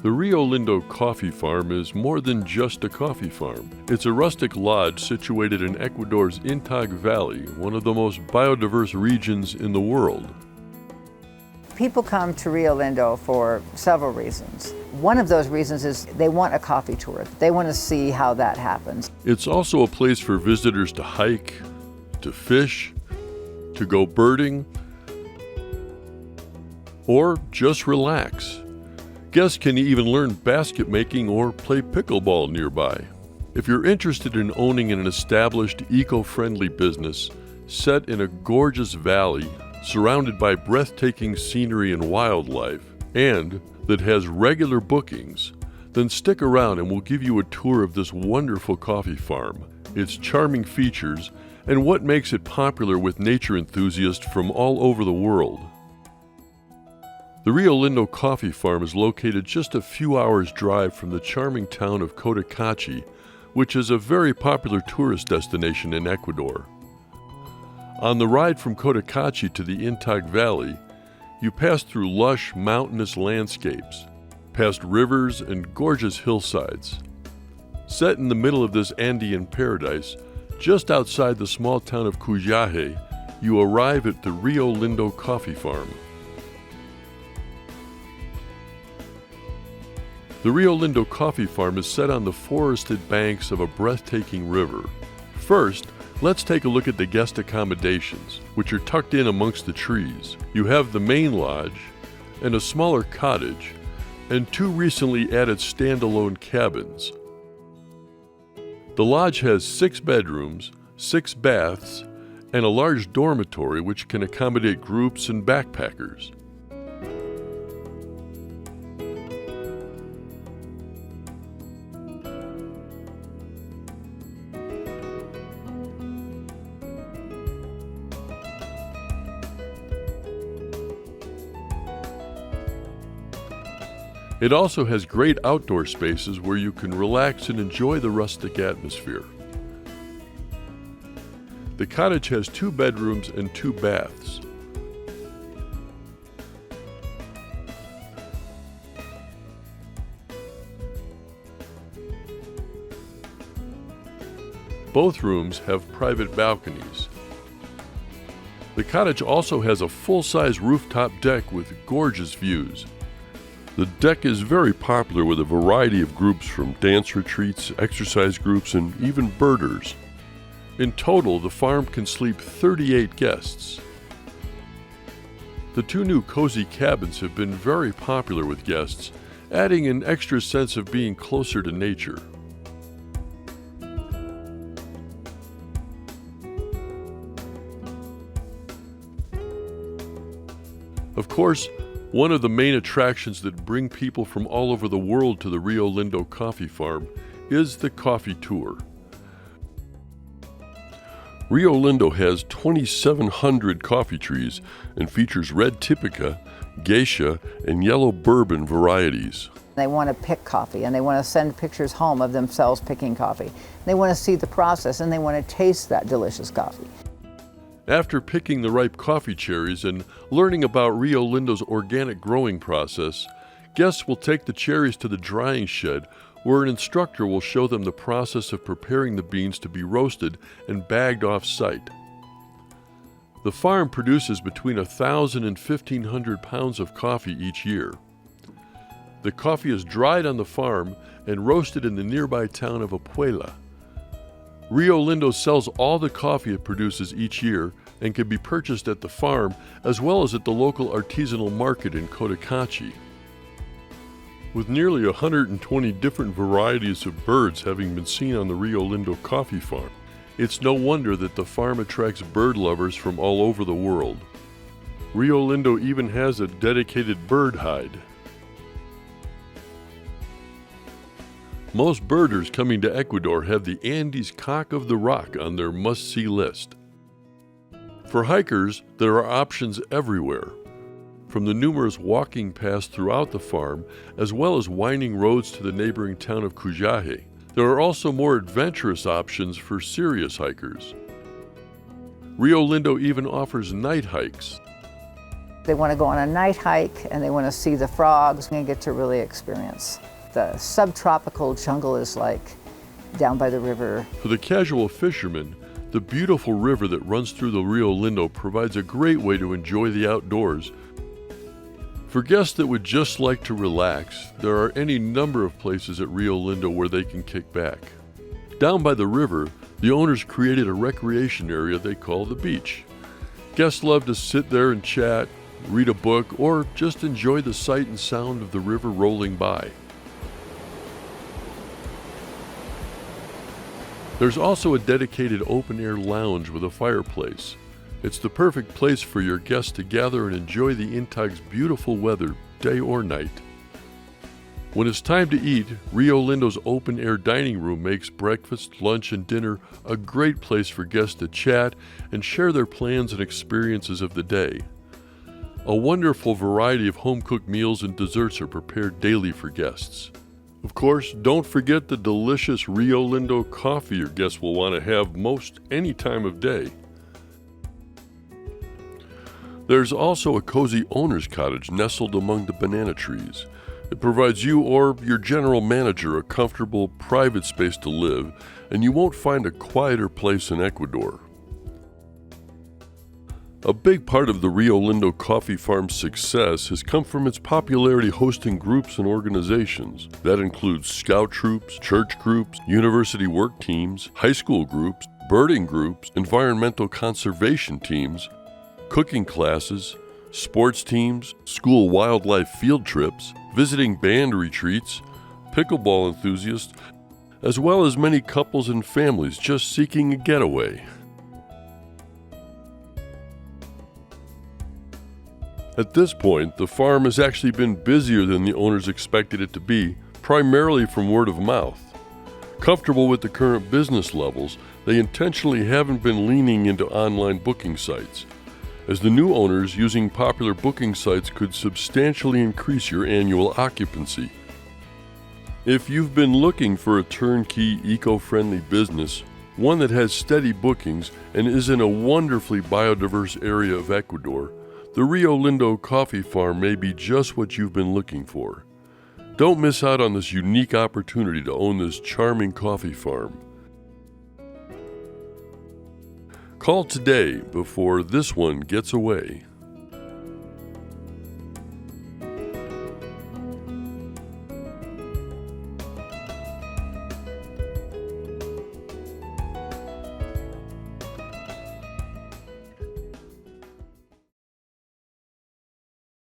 The Rio Lindo Coffee Farm is more than just a coffee farm. It's a rustic lodge situated in Ecuador's Intag Valley, one of the most biodiverse regions in the world. People come to Rio Lindo for several reasons. One of those reasons is they want a coffee tour. They want to see how that happens. It's also a place for visitors to hike, to fish, to go birding, or just relax. Guests can even learn basket making or play pickleball nearby. If you're interested in owning an established, eco-friendly business set in a gorgeous valley, surrounded by breathtaking scenery and wildlife, and that has regular bookings, then stick around and we'll give you a tour of this wonderful coffee farm, its charming features, and what makes it popular with nature enthusiasts from all over the world. The Rio Lindo Coffee Farm is located just a few hours' drive from the charming town of Cotacachi, which is a very popular tourist destination in Ecuador. On the ride from Cotacachi to the Intag Valley, you pass through lush, mountainous landscapes, past rivers and gorgeous hillsides. Set in the middle of this Andean paradise, just outside the small town of Cuyaje, you arrive at the Rio Lindo Coffee Farm. The Rio Lindo Coffee Farm is set on the forested banks of a breathtaking river. First, let's take a look at the guest accommodations, which are tucked in amongst the trees. You have the main lodge, and a smaller cottage, and two recently added standalone cabins. The lodge has 6 bedrooms, 6 baths, and a large dormitory which can accommodate groups and backpackers. It also has great outdoor spaces where you can relax and enjoy the rustic atmosphere. The cottage has 2 bedrooms and 2 baths. Both rooms have private balconies. The cottage also has a full-size rooftop deck with gorgeous views. The deck is very popular with a variety of groups from dance retreats, exercise groups, and even birders. In total, the farm can sleep 38 guests. The 2 new cozy cabins have been very popular with guests, adding an extra sense of being closer to nature. Of course, one of the main attractions that bring people from all over the world to the Rio Lindo Coffee Farm is the coffee tour. Rio Lindo has 2,700 coffee trees and features red typica, geisha, and yellow bourbon varieties. They want to pick coffee and they want to send pictures home of themselves picking coffee. They want to see the process and they want to taste that delicious coffee. After picking the ripe coffee cherries and learning about Rio Lindo's organic growing process, guests will take the cherries to the drying shed where an instructor will show them the process of preparing the beans to be roasted and bagged off-site. The farm produces between 1,000 and 1,500 pounds of coffee each year. The coffee is dried on the farm and roasted in the nearby town of Apuela. Rio Lindo sells all the coffee it produces each year and can be purchased at the farm as well as at the local artisanal market in Cotacachi. With nearly 120 different varieties of birds having been seen on the Rio Lindo Coffee Farm, it's no wonder that the farm attracts bird lovers from all over the world. Rio Lindo even has a dedicated bird hide. Most birders coming to Ecuador have the Andes cock of the rock on their must-see list. For hikers, there are options everywhere, from the numerous walking paths throughout the farm, as well as winding roads to the neighboring town of Cuyaje. There are also more adventurous options for serious hikers. Rio Lindo even offers night hikes. They want to go on a night hike and they want to see the frogs and get to really experience. The subtropical jungle is like down by the river. For the casual fisherman, the beautiful river that runs through the Rio Lindo provides a great way to enjoy the outdoors. For guests that would just like to relax, there are any number of places at Rio Lindo where they can kick back. Down by the river, the owners created a recreation area they call the beach. Guests love to sit there and chat, read a book, or just enjoy the sight and sound of the river rolling by. There's also a dedicated open-air lounge with a fireplace. It's the perfect place for your guests to gather and enjoy the Intag's beautiful weather, day or night. When it's time to eat, Rio Lindo's open-air dining room makes breakfast, lunch, and dinner a great place for guests to chat and share their plans and experiences of the day. A wonderful variety of home-cooked meals and desserts are prepared daily for guests. Of course, don't forget the delicious Rio Lindo coffee your guests will want to have most any time of day. There's also a cozy owner's cottage nestled among the banana trees. It provides you or your general manager a comfortable, private space to live, and you won't find a quieter place in Ecuador. A big part of the Rio Lindo Coffee Farm's success has come from its popularity hosting groups and organizations. That includes scout troops, church groups, university work teams, high school groups, birding groups, environmental conservation teams, cooking classes, sports teams, school wildlife field trips, visiting band retreats, pickleball enthusiasts, as well as many couples and families just seeking a getaway. At this point, the farm has actually been busier than the owners expected it to be, primarily from word of mouth. Comfortable with the current business levels, they intentionally haven't been leaning into online booking sites, as the new owners using popular booking sites could substantially increase your annual occupancy. If you've been looking for a turnkey, eco-friendly business, one that has steady bookings and is in a wonderfully biodiverse area of Ecuador, the Rio Lindo Coffee Farm may be just what you've been looking for. Don't miss out on this unique opportunity to own this charming coffee farm. Call today before this one gets away.